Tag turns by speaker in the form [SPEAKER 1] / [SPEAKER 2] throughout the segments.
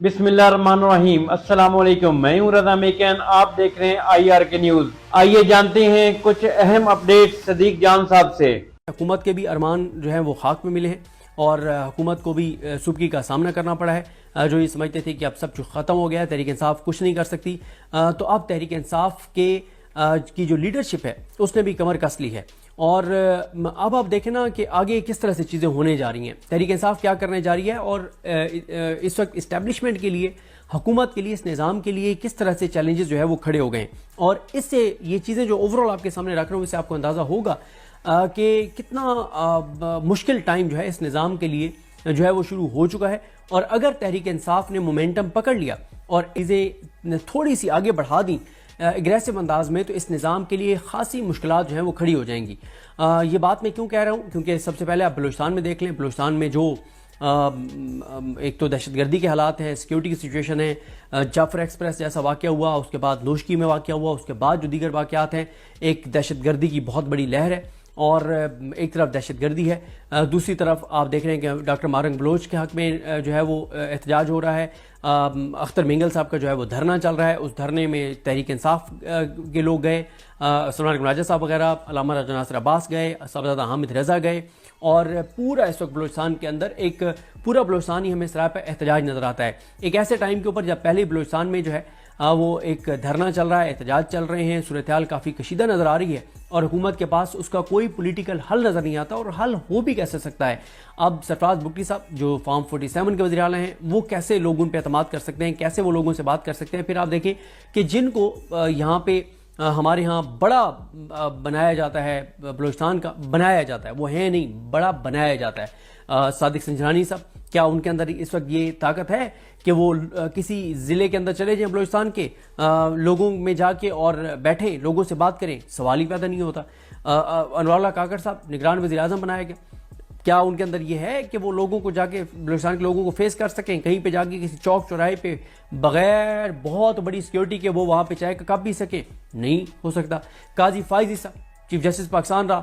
[SPEAKER 1] बिस्मिल्लाहिर्रहमानिर्रहीम। अस्सलाम वालेकुम। मैं हूं रज़ा मेकन, आप देख रहे हैं IR के न्यूज़। आइए जानते हैं कुछ अहम अपडेट सदीक जान साहब से।
[SPEAKER 2] हुकूमत के भी अरमान जो है वो खाक में मिले हैं और हुकूमत को भी सुबकी का सामना करना पड़ा है। जो ये समझते थे कि अब सब कुछ ख़त्म हो गया है, तहरीक इंसाफ कुछ नहीं कर सकती, तो अब तहरीक इंसाफ की जो लीडरशिप है उसने भी कमर कस ली है। और अब आप देखें ना कि आगे किस तरह से चीज़ें होने जा रही हैं, तहरीक इंसाफ क्या करने जा रही है और इस वक्त इस्टेब्लिशमेंट के लिए, हुकूमत के लिए, इस निज़ाम के लिए किस तरह से चैलेंजेस जो है वो खड़े हो गए हैं। और इससे ये चीज़ें जो ओवरऑल आपके सामने रख रहा हूँ, इससे आपको अंदाज़ा होगा कि कितना मुश्किल टाइम जो है इस निज़ाम के लिए जो है वो शुरू हो चुका है। और अगर तहरीक इंसाफ ने मोमेंटम पकड़ लिया और इसे थोड़ी सी आगे बढ़ा दी एग्रेसिव अंदाज में, तो इस निज़ाम के लिए खासी मुश्किलात जो हैं वो खड़ी हो जाएंगी। ये बात मैं क्यों कह रहा हूँ, क्योंकि सबसे पहले आप बलूचिस्तान में देख लें। बलूचिस्तान में जो एक तो दहशतगर्दी के हालात हैं, सिक्योरिटी की सिचुएशन है, जाफर एक्सप्रेस जैसा वाक़या हुआ, उसके बाद नोशकी में वाक़या हुआ, उसके बाद जो दीगर वाक़यात हैं, एक दहशतगर्दी की बहुत बड़ी लहर है और एक तरफ दहशतगर्दी है, दूसरी तरफ आप देख रहे हैं कि डॉक्टर मारंग बलोच के हक़ में जो है वो एहतजाज हो रहा है। अख्तर मिंगल साहब का जो है वो धरना चल रहा है, उस धरने में तहरीक इंसाफ के लोग गए, सलमान राजा साहब वगैरह, अल्लामा राजा नासिर अब्बास गए, साहबजादा हामिद रजा गए, और पूरा इस वक्त बलूचिस्तान के अंदर एक पूरा बलूचिस्तान ही हमें इस राह पर एहतजाज नज़र आता है। एक ऐसे टाइम के ऊपर जब पहले बलूचिस्तान में जो है वो एक धरना चल रहा है, एहतजाज चल रहे हैं, सूरत हाल काफ़ी कशीदा नज़र आ रही है और हुकूमत के पास उसका कोई पॉलिटिकल हल नज़र नहीं आता, और हल हो भी कैसे सकता है। अब सरफराज बुगटी साहब जो फॉर्म 47 के वज़ीर आला हैं, वो कैसे लोगों पे एतमाद कर सकते हैं, कैसे वो लोगों से बात कर सकते हैं। फिर आप देखें कि जिनको यहाँ पे हमारे यहाँ बड़ा बनाया जाता है, बलूचिस्तान का बनाया जाता है, वो है नहीं, बड़ा बनाया जाता है। सादिक संजरानी साहब, क्या उनके अंदर इस वक्त ये ताकत है कि वो किसी ज़िले के अंदर चले जाएं, बलूचिस्तान के लोगों में जाके और बैठें, लोगों से बात करें? सवाल ही पैदा नहीं होता। अनवारुल्लाह काकड़ साहब निगरान वज़ीर आज़म बनाया गया, क्या उनके अंदर ये है कि वो लोगों को जाके, बलूचिस्तान के लोगों को फेस कर सकें? कहीं पे जाके किसी चौक चौराहे पे बगैर बहुत बड़ी सिक्योरिटी के वो वहाँ पे चाय का कप पी सके? नहीं हो सकता। काजी फायजी साहब चीफ जस्टिस पाकिस्तान रहा,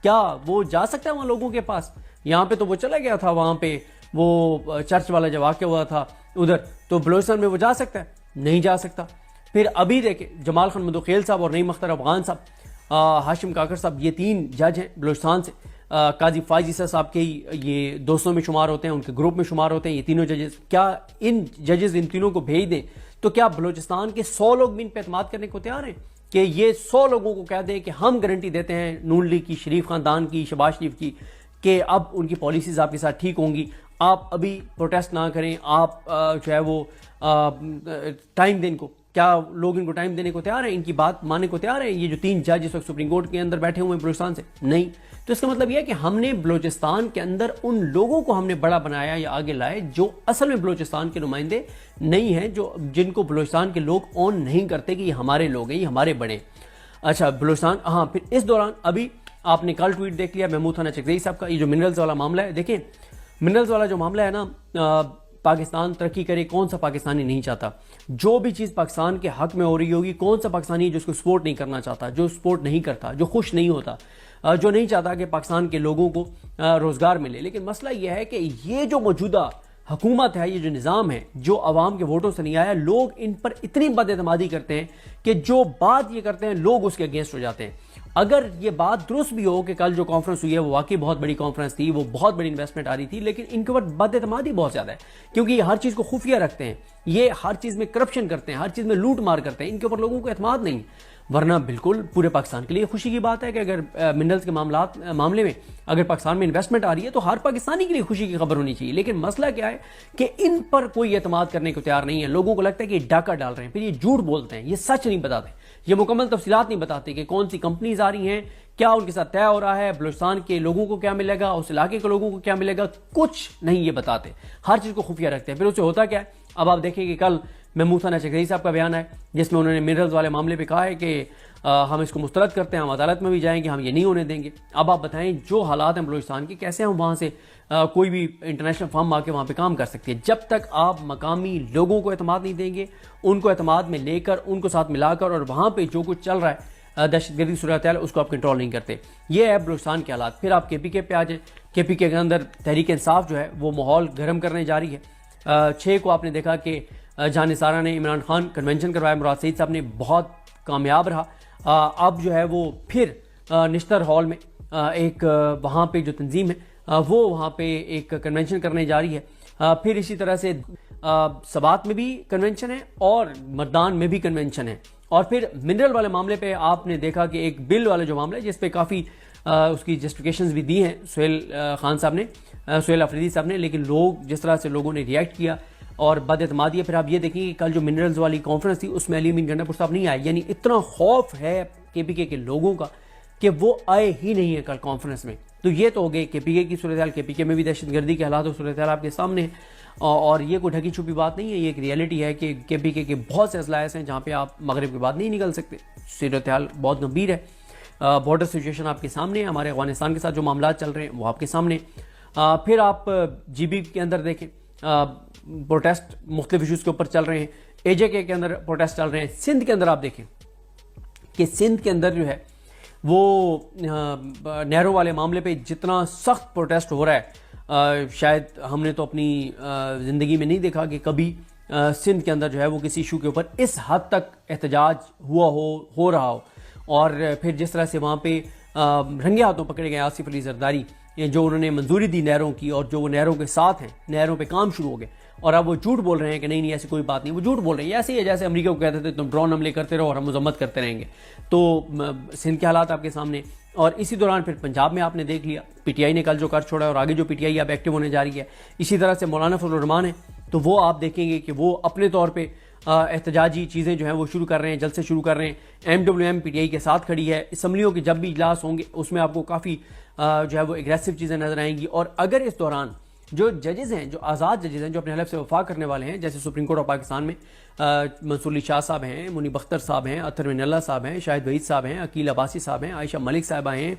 [SPEAKER 2] क्या वो जा सकता है वहाँ लोगों के पास? यहाँ पे तो वो चला गया था, वहाँ पे वो चर्च वाला जो वाक़या हुआ था उधर, तो बलूचिस्तान में वो जा सकता है? नहीं जा सकता। फिर अभी देखे जमाल खान मदुखेल साहब और नईम अख्तर अफगान साहब, हाशिम काकर साहब, ये 3 जज हैं बलूचिस्तान से। काजी फायजी साहब के ये दोस्तों में शुमार होते हैं, उनके ग्रुप में शुमार होते हैं ये तीनों जजेस। क्या इन जजेस इन तीनों को भेज दें तो क्या बलूचिस्तान के 100 लोग भी इन पर एतमाद करने को तैयार हैं कि ये 100 लोगों को कह दें कि हम गारंटी देते हैं नून लीग की, शरीफ खानदान की, शहबाज शरीफ की, कि अब उनकी पॉलिसीज आपके साथ ठीक होंगी, आप अभी प्रोटेस्ट ना करें, आप जो है वो टाइम दें इनको? क्या लोग इनको टाइम देने को तैयार हैं, इनकी बात मानने को तैयार हैं? ये जो 3 जज इस वक्त सुप्रीम कोर्ट के अंदर बैठे हुए हैं बलूचिस्तान से, नहीं। तो इसका मतलब यह है कि हमने बलूचिस्तान के अंदर उन लोगों को हमने बड़ा बनाया या आगे लाए जो असल में बलूचिस्तान के नुमाइंदे नहीं हैं, जो जिनको बलूचिस्तान के लोग ऑन नहीं करते कि ये हमारे लोग हैं, ये हमारे बड़े। अच्छा, बलूचिस्तान, हाँ, फिर इस दौरान अभी आपने कल ट्वीट देख लिया महमूद खाना चकजई साहब का, ये जो मिनरल्स वाला मामला है। देखें, मिनरल्स वाला जो मामला है ना, पाकिस्तान तरक्की करे, कौन सा पाकिस्तानी नहीं चाहता? जो भी चीज़ पाकिस्तान के हक में हो रही होगी, कौन सा पाकिस्तानी है जो उसको सपोर्ट नहीं करना चाहता, जो सपोर्ट नहीं करता, जो खुश नहीं होता, जो नहीं चाहता कि पाकिस्तान के लोगों को रोज़गार मिले? लेकिन मसला यह है कि ये जो मौजूदा हुकूमत है, ये जो निज़ाम है, जो अवाम के वोटों से नहीं आया, लोग इन पर इतनी बदएतमादी करते हैं कि जो बात ये करते हैं लोग उसके अगेंस्ट हो जाते हैं। अगर ये बात दुरुस्त भी हो कि कल जो कॉन्फ्रेंस हुई है वो वाकई बहुत बड़ी कॉन्फ्रेंस थी, वो बहुत बड़ी इन्वेस्टमेंट आ रही थी, लेकिन इनके ऊपर बदएतमादी बहुत ज़्यादा है, क्योंकि ये हर चीज़ को खुफिया रखते हैं, ये हर चीज़ में करप्शन करते हैं, हर चीज़ में लूट मार करते हैं, इनके ऊपर लोगों को एतमाद नहीं। वरना बिल्कुल पूरे पाकिस्तान के लिए खुशी की बात है कि अगर मिनरल्स के मामले में अगर पाकिस्तान में इन्वेस्टमेंट आ रही है तो हर पाकिस्तानी के लिए खुशी की खबर होनी चाहिए। लेकिन मसला क्या है कि इन पर कोई एतमाद करने को तैयार नहीं है। लोगों को लगता है कि ये डाका डाल रहे हैं, फिर ये झूठ बोलते हैं, ये सच नहीं बताते, ये मुकम्मल तफसीलात नहीं बताते कि कौन सी कंपनीज आ रही हैं, क्या उनके साथ तय हो रहा है, बलूचिस्तान के लोगों को क्या मिलेगा, उस इलाके के लोगों को क्या मिलेगा, कुछ नहीं ये बताते, हर चीज़ को खुफिया रखते हैं। फिर उससे होता क्या है, अब आप देखें कि कल महमूद खाना चकजई साहब का बयान है जिसमें उन्होंने मिनरल्स वाले मामले पे कहा है कि हम इसको मुस्तरद करते हैं, हम अदालत में भी जाएंगे, हम ये नहीं होने देंगे। अब आप बताएं जो हालात हैं बलूचिस्तान की, कैसे हम वहाँ से कोई भी इंटरनेशनल फर्म आके वहाँ पे काम कर सकती है? जब तक आप मकामी लोगों को एतमाद नहीं देंगे, उनको एतमाद में लेकर, उनको साथ मिलाकर, और वहाँ पे जो कुछ चल रहा है दहशतगर्दी सूरत हाल, उसको आप कंट्रोल नहीं करते। ये है बलूचिस्तान के हालात। फिर आप KPK पे आ जाए, KPK के अंदर तहरीक इंसाफ जो है वो माहौल गर्म करने जा रही है। 6 को आपने देखा कि जानिसारा ने इमरान खान कन्वेंशन करवाया, मुराद सईद साहब ने बहुत कामयाब रहा। अब जो है वो फिर निश्तर हॉल में एक वहाँ पे जो तंजीम है वो वहाँ पे एक कन्वेंशन करने जा रही है। फिर इसी तरह से सबात में भी कन्वेंशन है और मर्दान में भी कन्वेंशन है। और फिर मिनरल वाले मामले पे आपने देखा कि एक बिल वाला जो मामला है जिस पे काफ़ी उसकी जस्टिफिकेशंस भी दी हैं सुहेल खान साहब ने, सुहेल अफरीदी साहब ने, लेकिन लोग जिस तरह से लोगों ने रिएक्ट किया और बदएतमादी है। फिर आप ये देखेंगे कि कल जो मिनरल्स वाली कॉन्फ्रेंस थी उसमें अली अमीन गंडापुर साहब नहीं आए, यानी इतना खौफ है केपीके के लोगों का कि वो आए ही नहीं है कल कॉन्फ्रेंस में। तो ये तो हो गई केपीके की सूरत हाल, केपीके में भी दहशतगर्दी के हालात और सूरत हाल आपके सामने है और ये कोई ढकी छुपी बात नहीं है, ये एक रियलिटी है कि केपीके के बहुत से अजलाए हैं जहाँ पे आप मगरिब के बाद नहीं निकल सकते। सूरत हाल बहुत गंभीर है, बॉर्डर सिचुएशन आपके सामने है, हमारे अफगानिस्तान के साथ जो मामला चल रहे हैं वो आपके सामने। फिर आप जीबी के अंदर देखें प्रोटेस्ट मुख्तलिफ इशूज़ के ऊपर चल रहे हैं, एजेके के अंदर प्रोटेस्ट चल रहे हैं, सिंध के अंदर आप देखें कि सिंध के अंदर जो है वो नहरों वाले मामले पे जितना सख्त प्रोटेस्ट हो रहा है शायद हमने तो अपनी ज़िंदगी में नहीं देखा कि कभी सिंध के अंदर जो है वो किसी इशू के ऊपर इस हद तक एहतजाज हुआ हो रहा हो। और फिर जिस तरह से वहाँ पे रंगे हाथों पकड़े गए आसिफ अली जरदारी, जो उन्होंने मंजूरी दी नहरों की और जो वो नहरों के साथ हैं, नहरों पे काम शुरू हो गए और अब वो झूठ बोल रहे हैं कि नहीं नहीं ऐसी कोई बात नहीं, वो झूठ बोल रहे हैं। ऐसे ही है जैसे अमेरिका को कहते थे तुम ड्रोन हमले करते रहो और हम मजम्मत करते रहेंगे। तो सिंध के हालात आपके सामने। और इसी दौरान फिर पंजाब में आपने देख लिया पीटीआई ने कल जो कर छोड़ा और आगे जो पीटीआई अब एक्टिव होने जा रही है। इसी तरह से मौलाना फजलुर रहमान है तो वो आप देखेंगे कि वो अपने तौर पर एहतजाजी चीज़ें जो हैं वो शुरू कर रहे हैं, जल्द से शुरू कर रहे हैं। MWM पीटीआई के साथ खड़ी है। असम्बलियों के जब भी इजलास होंगे उसमें आपको काफ़ी जो है वो एग्रेसिव चीज़ें नजर आएंगी। और अगर इस दौरान जो जजेज़ हैं, जो आज़ाद जजेज़ हैं, जो अपने हलफ से वफा करने वाले हैं, जैसे सुप्रीम कोर्ट ऑफ पाकिस्तान में मंसूर अली शाह साहब हैं, मुनीब अख्तर साहब हैं, अतर मिनल्ला साहब हैं, शाहिद वहीद साहब हैं, अकील अब्बासी साहब हैं, आयशा मलिक साहबा हैं,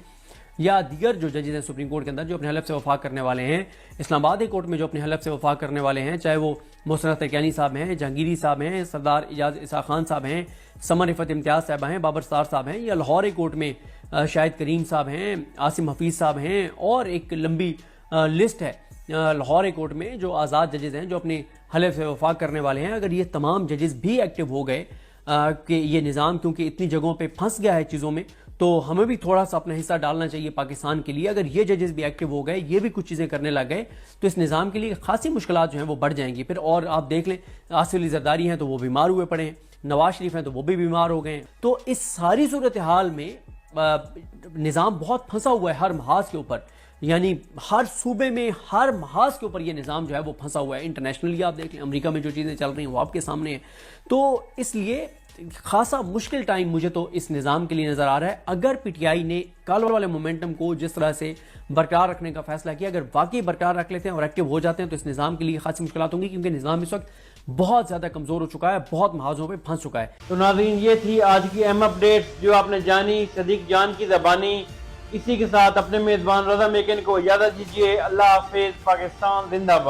[SPEAKER 2] या दीगर जो जजेज़ हैं सुप्रीम कोर्ट के अंदर जो अपने हलफ से वफा करने वाले हैं, इस्लामाबाद हाई कोर्ट में जो अपने हलफ से वफा करने वाले हैं, चाहे वो मोहसिन तरकियानी साहब हैं, जहांगीरी साहब हैं, सरदार इजाज इसा खान साहब हैं, समर रिफत इम्तियाज़ साहब हैं, बाबर सतार साहब हैं, या लाहौर हाई कोर्ट में शाहिद करीम साहब हैं, आसिम हफीज़ साहब हैं, और एक लंबी लिस्ट है लाहौर हाई कोर्ट में जो आज़ाद जजेज़ हैं जो अपने हलफ से वफा करने वाले हैं। अगर ये तमाम जजेज़ भी एक्टिव हो गए कि ये निज़ाम क्योंकि इतनी जगहों पे फंस गया है चीज़ों में, तो हमें भी थोड़ा सा अपना हिस्सा डालना चाहिए पाकिस्तान के लिए। अगर ये जजेस भी एक्टिव हो गए, ये भी कुछ चीज़ें करने लग गए, तो इस निज़ाम के लिए खासी मुश्किलात जो हैं वो बढ़ जाएंगी फिर। और आप देख लें आसिफ अली जरदारी हैं तो वो बीमार हुए पड़े हैं, नवाज शरीफ हैं तो वो भी बीमार हो गए हैं। तो इस सारी सूरत हाल में निज़ाम बहुत फंसा हुआ है हर महाज के ऊपर, यानी हर सूबे में हर महाज के ऊपर ये निज़ाम जो है वो फंसा हुआ है। इंटरनेशनली आप देख लें अमेरिका में जो चीज़ें चल रही हैं वो आपके सामने है। तो इसलिए खासा मुश्किल टाइम मुझे तो इस निज़ाम के लिए नज़र आ रहा है। अगर पीटीआई ने कल वाले मोमेंटम को जिस तरह से बरकरार रखने का फैसला किया, अगर वाकई बरकरार रख लेते हैं और एक्टिव हो जाते हैं तो इस निज़ाम के लिए खासी मुश्किलात होंगी, क्योंकि निज़ाम इस वक्त बहुत ज़्यादा कमज़ोर हो चुका है, बहुत महाजों पे फंस चुका है।
[SPEAKER 1] तो नाज़रीन ये थी आज की अहम अपडेट जो आपने जानी सदीक जान की ज़बानी। इसी के साथ अपने मेज़बान रज़ा मेकिन को इजाज़त दीजिए। अल्लाह हाफिज़। पाकिस्तान जिंदाबाद।